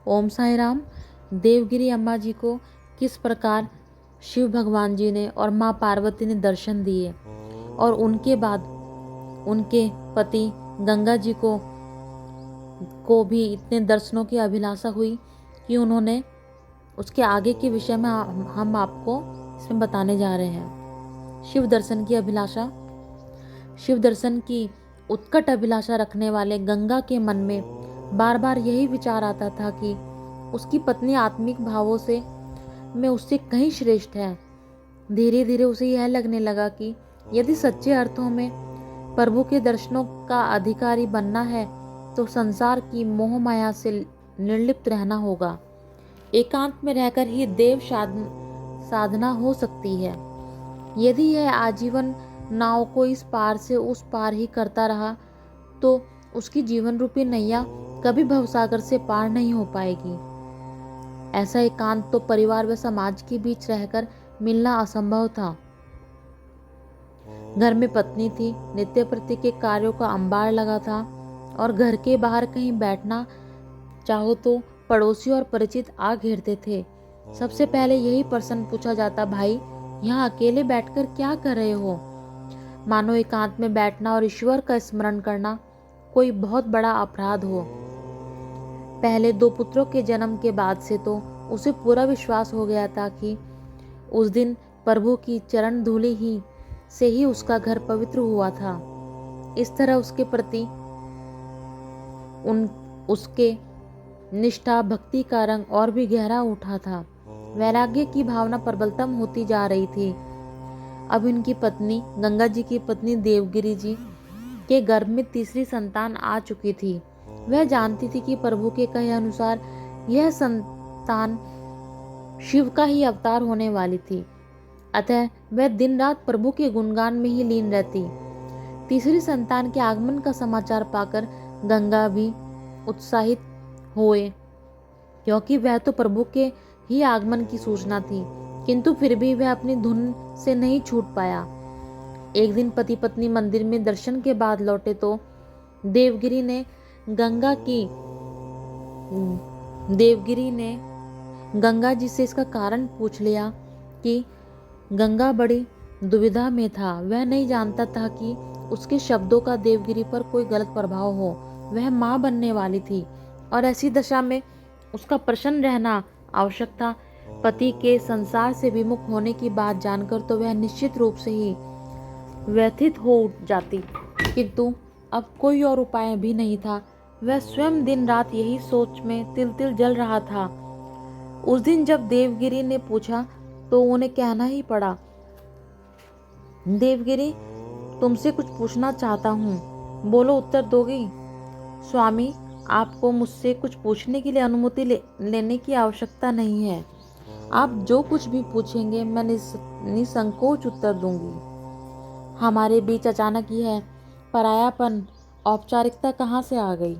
ओम साई राम। देवगिरी अम्मा जी को किस प्रकार शिव भगवान जी ने और माँ पार्वती ने दर्शन दिए और उनके बाद उनके पति गंगा जी को भी इतने दर्शनों की अभिलाषा हुई कि उन्होंने उसके आगे के विषय में हम आपको इसमें बताने जा रहे हैं। शिव दर्शन की अभिलाषा। शिव दर्शन की उत्कट अभिलाषा रखने वाले गंगा के मन में बार बार यही विचार आता था कि उसकी पत्नी आत्मिक भावों से में उससे कहीं श्रेष्ठ है। धीरे धीरे उसे यह लगने लगा कि यदि सच्चे अर्थों में प्रभु के दर्शनों का अधिकारी बनना है तो संसार की मोह माया से निर्लिप्त रहना होगा। एकांत में रहकर ही देव साधना हो सकती है। यदि यह आजीवन नाव को इस पार से उस पार ही करता रहा तो उसकी जीवन रूपी नैया कभी भवसागर से पार नहीं हो पाएगी। ऐसा एकांत तो परिवार व समाज के बीच रहकर मिलना असंभव था। घर में पत्नी थी, नित्य प्रति के कार्यों का अंबार लगा था और घर के बाहर कहीं बैठना चाहो तो पड़ोसी और परिचित आ घेरते थे। सबसे पहले यही प्रश्न पूछा जाता, भाई यहाँ अकेले बैठकर क्या कर रहे हो? मानो एकांत में बैठना और ईश्वर का स्मरण करना कोई बहुत बड़ा अपराध हो। पहले 2 पुत्रों के जन्म के बाद से तो उसे पूरा विश्वास हो गया था कि उस दिन प्रभु की चरण धूलि ही से ही उसका घर पवित्र हुआ था। इस तरह उसके प्रति उसके निष्ठा भक्ति का रंग और भी गहरा उठा था। वैराग्य की भावना प्रबलतम होती जा रही थी। अब इनकी पत्नी गंगा जी की पत्नी देवगिरी जी के गर्भ में तीसरी संतान आ चुकी थी। वह जानती थी कि प्रभु के कहे अनुसार यह संतान शिव का ही अवतार होने वाली थी। अतः वह दिन रात प्रभु के गुणगान में ही लीन रहती। तीसरी संतान के आगमन का समाचार पाकर गंगा भी उत्साहित हुए, क्योंकि वह तो प्रभु के ही आगमन की सूचना थी। किंतु फिर भी वह अपनी धुन से नहीं छूट पाया। एक दिन पति पत्नी मंदिर में दर्शन के बाद लौटे तो देवगिरी ने गंगा जी से इसका कारण पूछ लिया कि गंगा बड़ी दुविधा में था। वह नहीं जानता था कि उसके शब्दों का देवगिरी पर कोई गलत प्रभाव हो। वह माँ बनने वाली थी और ऐसी दशा में उसका प्रसन्न रहना आवश्यक था। पति के संसार से विमुख होने की बात जानकर तो वह निश्चित रूप से ही व्यथित हो जाती, किंतु अब कोई और उपाय भी नहीं था। वह स्वयं दिन रात यही सोच में तिल तिल जल रहा था। उस दिन जब देवगिरी ने पूछा तो उन्हें कहना ही पड़ा, देवगिरी तुमसे कुछ पूछना चाहता हूँ, बोलो उत्तर दोगी? स्वामी, आपको मुझसे कुछ पूछने के लिए अनुमति लेने की आवश्यकता नहीं है। आप जो कुछ भी पूछेंगे मैं निसंकोच उत्तर दूंगी। हमारे बीच अचानक यह परायापन औपचारिकता कहाँ से आ गई?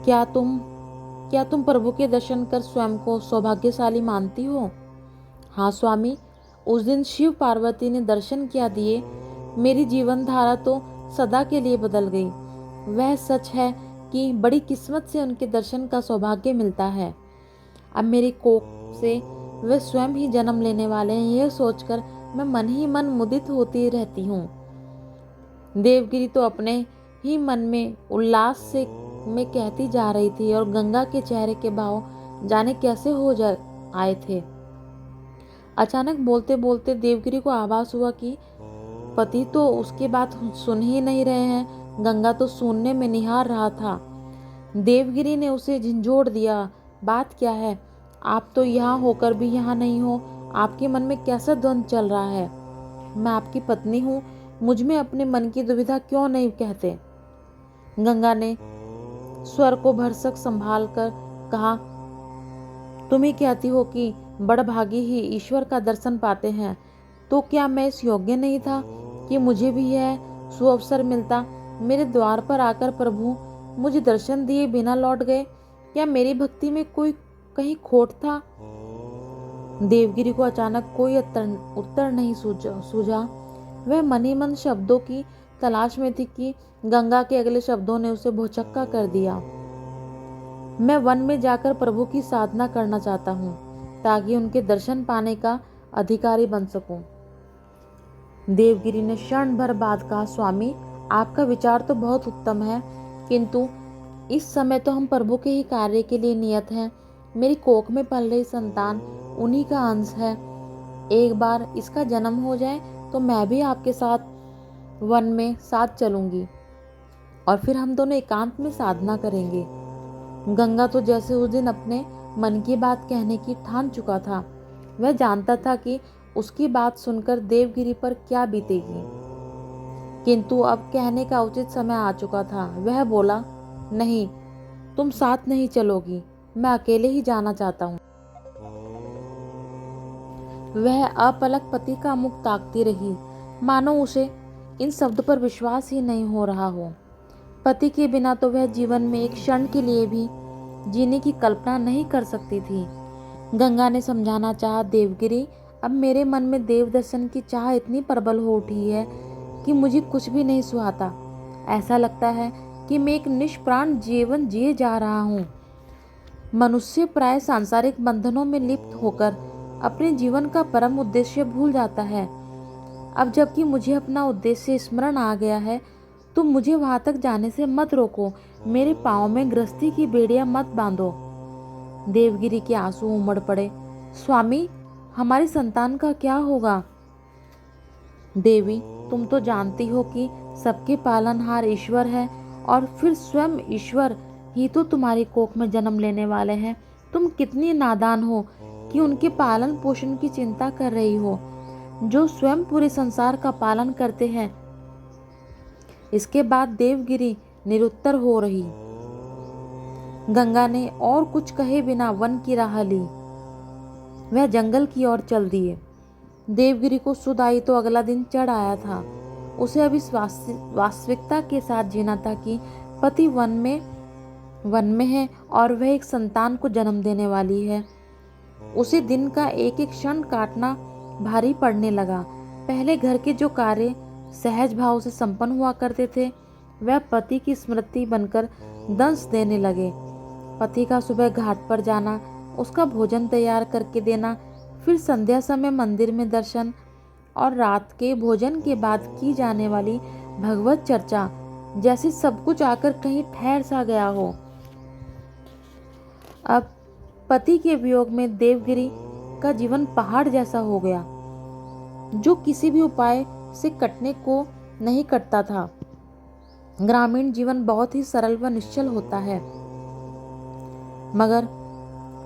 क्या तुम प्रभु के दर्शन कर स्वयं को सौभाग्यशाली मानती हो? हाँ स्वामी, उस दिन शिव पार्वती ने दर्शन क्या दिए, मेरी जीवन धारा तो सदा के लिए बदल गई। वह सच है कि बड़ी किस्मत से उनके दर्शन का सौभाग्य मिलता है। अब मेरी कोख से वे स्वयं ही जन्म लेने वाले हैं, यह सोचकर मैं मन ही मन मुदित होती रहती हूँ। देवगिरी तो अपने ही मन में उल्लास से में कहती जा रही थी और गंगा के चेहरे के भाव जाने कैसे आए थे। अचानक बोलते बोलते देवगिरी को आभास हुआ कि पति तो उसकी बात सुन ही नहीं रहे हैं। गंगा तो सुनने में निहार रहा था। देवगिरी ने उसे झंझोड़ दिया, बात क्या है? आप तो यहाँ होकर भी यहाँ नहीं हो। आपके मन में कैसा द्वंद्व चल रहा है? मैं आपकी पत्नी हूँ, मुझ में अपने मन की दुविधा क्यों नहीं कहते? गंगा ने स्वर को भरसक संभाल कर कहा, तुम ही कहती हो कि बड़भागी ही ईश्वर का दर्शन पाते हैं, तो क्या मैं इस योग्य नहीं था कि मुझे भी यह सुअवसर मिलता? मेरे द्वार पर आकर प्रभु मुझे दर्शन दिए बिना लौट गए। क्या मेरी भक्ति में कोई कहीं खोट था? देवगिरी को अचानक कोई उत्तर नहीं सूझा। वह मन ही मन शब्दों की तलाश में थी कि गंगा के अगले शब्दों ने उसे भौचक्का कर दिया। मैं वन में जाकर प्रभु की साधना करना चाहता हूँ ताकि उनके दर्शन पाने का अधिकारी बन सकूं। देवगिरी ने क्षण भर बाद कहा, स्वामी आपका विचार तो बहुत उत्तम है, किंतु इस समय तो हम प्रभु के ही कार्य के लिए नियत हैं। मेरी कोख में पल रही संतान उन्हीं का अंश है। एक बार इसका जन्म हो जाए तो मैं भी आपके साथ वन में साथ चलूंगी और फिर हम दोनों एकांत में साधना करेंगे। गंगा तो जैसे उस दिन अपने मन की बात कहने की ठान चुका था। वह जानता था कि उसकी बात सुनकर देवगिरी पर क्या बीतेगी, किंतु अब कहने का उचित समय आ चुका था। वह बोला, नहीं, तुम साथ नहीं चलोगी, मैं अकेले ही जाना चाहता हूँ। वह अपलक पति का मुख ताकती रही, मानो उसे इन शब्द पर विश्वास ही नहीं हो रहा हो। पति के बिना तो वह जीवन में एक क्षण के लिए भी जीने की कल्पना नहीं कर सकती थी। गंगा ने समझाना चाहा, देवगिरी, अब मेरे मन में देव दर्शन की चाह इतनी प्रबल हो उठी है कि मुझे कुछ भी नहीं सुहाता। ऐसा लगता है कि मैं एक निष्प्राण जीवन जिए जा रहा हूँ। मनुष्य प्राय सांसारिक बंधनों में लिप्त होकर अपने जीवन का परम उद्देश्य भूल जाता है। अब जबकि मुझे अपना उद्देश्य स्मरण आ गया है, तुम मुझे वहां तक जाने से मत रोको, मेरे पाँव में गृहस्थी की बेड़ियां मत बांधो। देवगिरी के आंसू उमड़ पड़े। स्वामी, हमारी संतान का क्या होगा? देवी, तुम तो जानती हो कि सबके पालनहार ईश्वर है और फिर स्वयं ईश्वर ही तो तुम्हारी कोख में जन्म लेने वाले हैं। तुम कितनी नादान हो कि उनके पालन पोषण की चिंता कर रही हो, जो स्वयं पूरे संसार का पालन करते हैं। इसके बाद देवगिरी निरुत्तर हो रही। गंगा ने और कुछ कहे बिना वन की राह ली। वह जंगल की ओर चल दिए। देवगिरी को सुध आई तो अगला दिन चढ़ आया था। उसे अब इस वास्तविकता के साथ जीना था कि पति वन में है और वह एक संतान को जन्म देने वाली है। उसे दिन का एक एक क्षण काटना भारी पड़ने लगा। पहले घर के जो कार्य सहज भाव से संपन्न हुआ करते थे, वह पति की स्मृति बनकर दंश देने लगे। पति का सुबह घाट पर जाना, उसका भोजन तैयार करके देना, फिर संध्या समय मंदिर में दर्शन और रात के भोजन के बाद की जाने वाली भगवत चर्चा, जैसे सब कुछ आकर कहीं ठहर सा गया हो। अब पति के वियोग में देवगिरी का जीवन पहाड़ जैसा हो गया, जो किसी भी उपाय से कटने को नहीं कटता था। ग्रामीण जीवन बहुत ही सरल व निश्चल होता है, मगर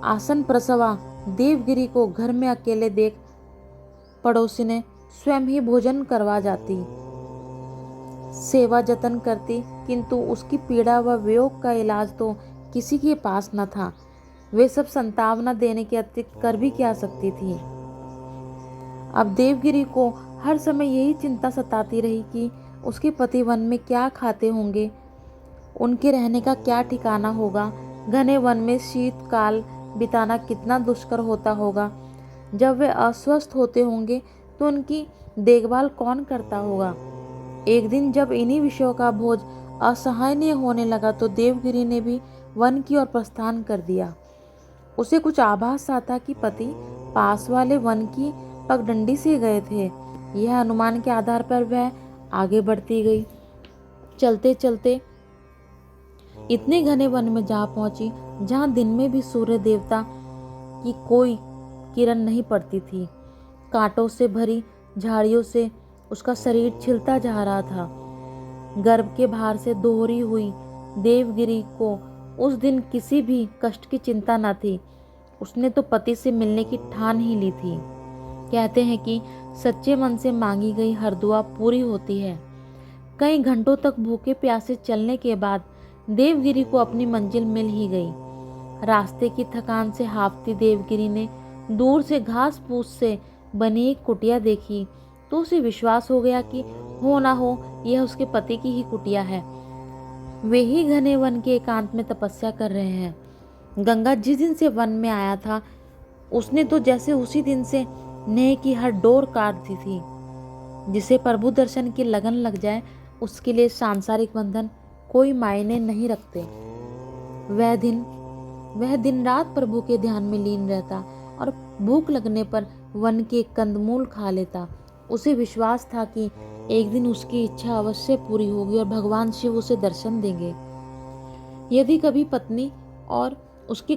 आसन प्रसवा देवगिरी को घर में अकेले देख पड़ोसी ने स्वयं ही भोजन करवा जाती, सेवा जतन करती, किंतु उसकी पीड़ा व वियोग का इलाज तो किसी के पास न था। वे सब संतावना देने के अतिरिक्त कर भी क्या सकती थी। अब देवगिरी को हर समय यही चिंता सताती रही कि उसके पति वन में क्या खाते होंगे, उनके रहने का क्या ठिकाना होगा। घने वन में शीतकाल बिताना कितना दुष्कर होता होगा। जब वे अस्वस्थ होते होंगे तो उनकी देखभाल कौन करता होगा। एक दिन जब इन्हीं विषयों का बोझ असहनीय होने लगा तो देवगिरी ने भी वन की ओर प्रस्थान कर दिया। उसे कुछ आभास सा था कि पति पास वाले वन की पगडंडी से गए थे। यह अनुमान के आधार पर वह आगे बढ़ती गई। चलते चलते इतने घने वन में जा पहुंची जहां दिन में भी सूर्य देवता की कोई किरण नहीं पड़ती थी। कांटों से भरी झाड़ियों से उसका शरीर छिलता जा रहा था। गर्भ के भार से दोहरी हुई देवगिरी को उस दिन किसी भी कष्ट की चिंता न थी। उसने तो पति से मिलने की ठान ही ली थी। कहते हैं कि सच्चे मन से मांगी गई हर दुआ पूरी होती है। कई घंटों तक भूखे प्यासे चलने के बाद देवगिरी को अपनी मंजिल मिल ही गई। रास्ते की थकान से हांफती देवगिरी ने दूर से घास फूस से बनी एक कुटिया देखी तो उसे विश्वास हो गया कि हो ना हो यह उसके पति की ही कुटिया है। वे ही घने वन के एकांत में तपस्या कर रहे हैं। गंगा जिस दिन से वन में आया था, उसने तो जैसे उसी दिन से नेह की हर डोर काट दी थी। जिसे प्रभु दर्शन की लगन लग जाए, उसके लिए सांसारिक बंधन कोई मायने नहीं रखते। वह दिन वह दिन रात प्रभु के ध्यान में लीन रहता और भूख लगने पर वन के कंदमूल खा लेता। उसे विश्वास था कि एक दिन उसकी इच्छा अवश्य पूरी होगी और भगवान शिव उसे दर्शन देंगे। यदि कभी पत्नी और उसके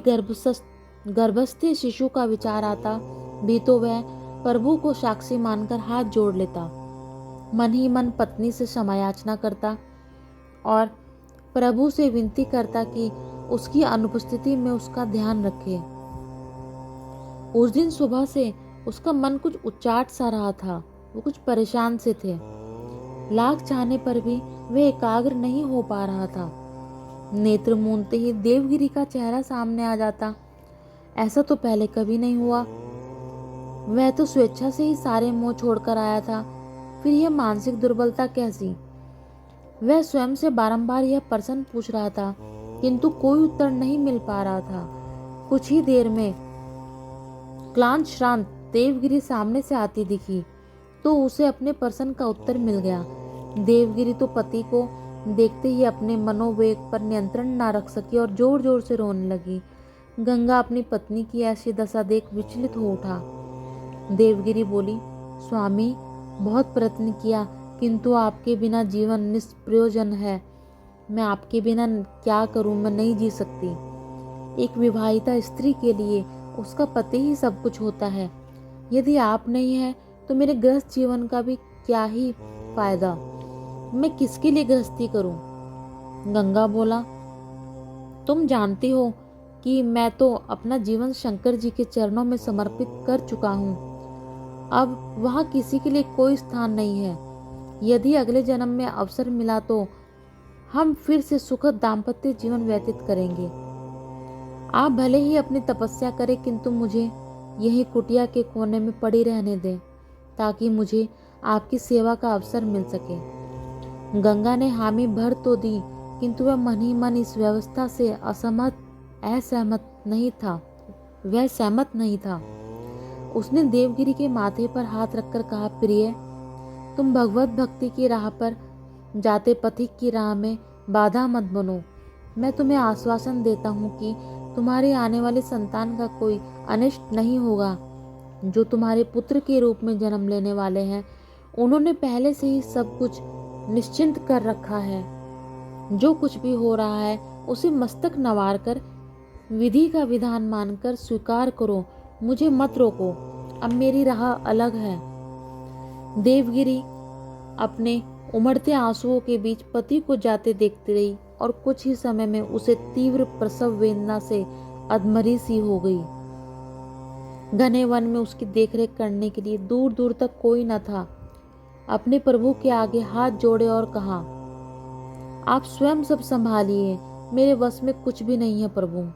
गर्भस्थ शिशु का विचार आता भी तो वह प्रभु को साक्षी मानकर हाथ जोड़ लेता, मन ही मन पत्नी से क्षमा याचना करता और प्रभु से विनती करता कि उसकी अनुपस्थिति में उसका ध्यान रखे। उस दिन सुबह से उसका मन कुछ उचाट सा रहा था, वो कुछ परेशान से थे। लाख चाहने पर भी वह एकाग्र नहीं हो पा रहा था। नेत्र मूंदते ही देवगिरी का चेहरा सामने आ जाता, ऐसा तो पहले कभी नहीं हुआ। वह तो स्वेच्छा से ही सारे मोह छोड़कर आया था, फिर यह मानसिक दुर्बलता कैसी? वह स्वयं से बारंबार यह प्रश्न पूछ रहा था, किंतु कोई उत्तर नहीं मिल पा रहा था। कुछ ही देर में क्लांत श्रांत देवगिरी सामने से आती दिखी तो उसे अपने प्रश्न का उत्तर मिल गया। देवगिरी तो पति को देखते ही अपने मनोवेग पर नियंत्रण न रख सकी और जोर जोर से रोने लगी। गंगा अपनी पत्नी की ऐसी दशा देख विचलित हो उठा। देवगिरी बोली, स्वामी, बहुत प्रयत्न किया किंतु आपके बिना जीवन निष्प्रयोजन है। मैं आपके बिना क्या करूं, मैं नहीं जी सकती। एक विवाहिता स्त्री के लिए उसका पति ही सब कुछ होता है। यदि आप नहीं है तो मेरे गृहस्थ जीवन का भी क्या ही फायदा? मैं किसके लिए गृहस्थी करूं? गंगा बोला, तुम जानती हो कि मैं तो अपना जीवन शंकर जी के चरणों में समर्पित कर चुका हूँ। अब वहाँ किसी के लिए कोई स्थान नहीं है। यदि अगले जन्म में अवसर मिला तो हम फिर से सुखद दाम्पत्य जीवन व्यतीत करेंगे। आप भले ही अपनी तपस्या करें किंतु मुझे यही कुटिया के कोने में पड़ी रहने दें ताकि मुझे आपकी सेवा का अवसर मिल सके। गंगा ने हामी भर तो दी किंतु वह मन ही मन इस व्यवस्था से असहमत नहीं था। उसने देवगिरी के माथे पर हाथ रखकर कहा, प्रिय, तुम भगवत भक्ति की राह पर जाते पथिक की राह में बाधा मत बनो। मैं तुम्हें आश्वासन देता हूँ कि तुम्हारे आने वाले संतान का कोई अनिष्ट नहीं होगा। जो तुम्हारे पुत्र के रूप में जन्म लेने वाले हैं उन्होंने पहले से ही सब कुछ निश्चिंत कर रखा है। जो कुछ भी हो रहा है उसे मस्तक नवार कर विधि का विधान मानकर स्वीकार करो, मुझे मत रोको। अब मेरी राह अलग है। देवगिरी अपने उमड़ते आंसुओं के बीच पति को जाते देखती रही और कुछ ही समय में उसे तीव्र प्रसव वेदना से अधमरी सी हो गई। घने वन में उसकी देखरेख करने के लिए दूर दूर तक कोई न था। अपने प्रभु के आगे हाथ जोड़े और कहा, आप स्वयं सब संभालिए, मेरे वश में कुछ भी नहीं है प्रभु।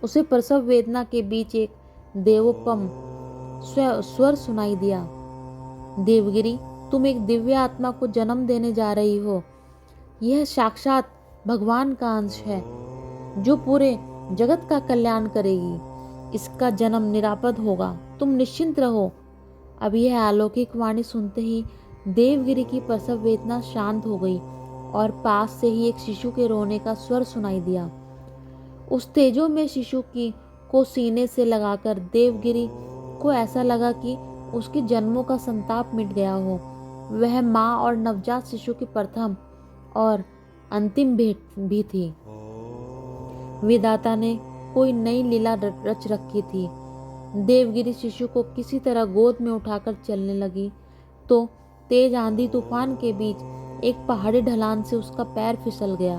उसे प्रसव वेदना के बीच एक देवोपम स्वर सुनाई दिया, देवगिरी, तुम एक दिव्य आत्मा को जन्म देने जा रही हो। यह साक्षात भगवान का अंश है जो पूरे जगत का कल्याण करेगी। इसका जन्म निरापद होगा, तुम निश्चिंत रहो। अब यह अलौकिक वाणी सुनते ही देवगिरी की प्रसव वेदना शांत हो गई और पास से ही एक शिशु के रोने का स्वर सुनाई दिया। उस तेजो में शिशु को सीने से लगाकर देवगिरी को ऐसा लगा कि उसके जन्मों का संताप मिट गया हो। वह माँ और नवजात शिशु की प्रथम और अंतिम भेंट भी थी। विधाता ने कोई नई लीला रच रखी थी। देवगिरी शिशु को किसी तरह गोद में उठाकर चलने लगी तो तेज आंधी तूफान के बीच एक पहाड़ी ढलान से उसका पैर फिसल गया।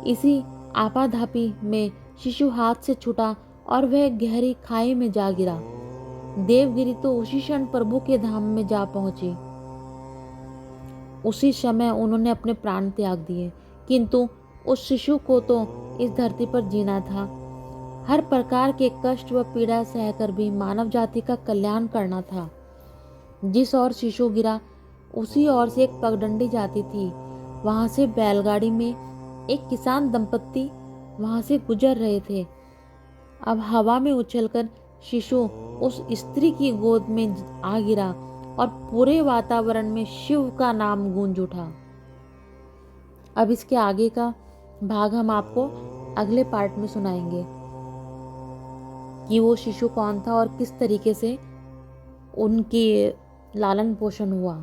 इसी आपाधापी में शिशु हाथ से छूटा और वह गहरी खाई में जा गिरा। देवगिरी तो उसी क्षण प्रभु के धाम में जा पहुंची। उसी समय उन्होंने अपने प्राण त्याग दिए, किंतु उस शिशु को तो इस धरती पर जीना था। हर प्रकार के कष्ट व पीड़ा सहकर भी मानव जाति का कल्याण करना था। जिस ओर शिशु गिरा उसी ओर से एक पगडंडी जाती थी। वहां से बैलगाड़ी में एक किसान दंपत्ति वहां से गुजर रहे थे। अब हवा में उछलकर शिशु उस स्त्री की गोद में आ गिरा और पूरे वातावरण में शिव का नाम गूंज उठा। अब इसके आगे का भाग हम आपको अगले पार्ट में सुनाएंगे कि वो शिशु कौन था और किस तरीके से उनकी लालन पोषण हुआ।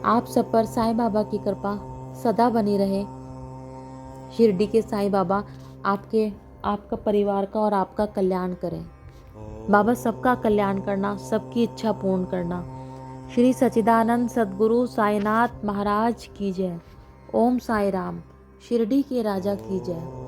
आप सब पर साईं बाबा की कृपा सदा बनी रहे। शिरडी के साईं बाबा आपका परिवार का और आपका कल्याण करें। बाबा सबका कल्याण करना, सबकी इच्छा पूर्ण करना। श्री सच्चिदानंद सद्गुरु साईनाथ महाराज की जय। ओम साई राम। शिरडी के राजा की जय।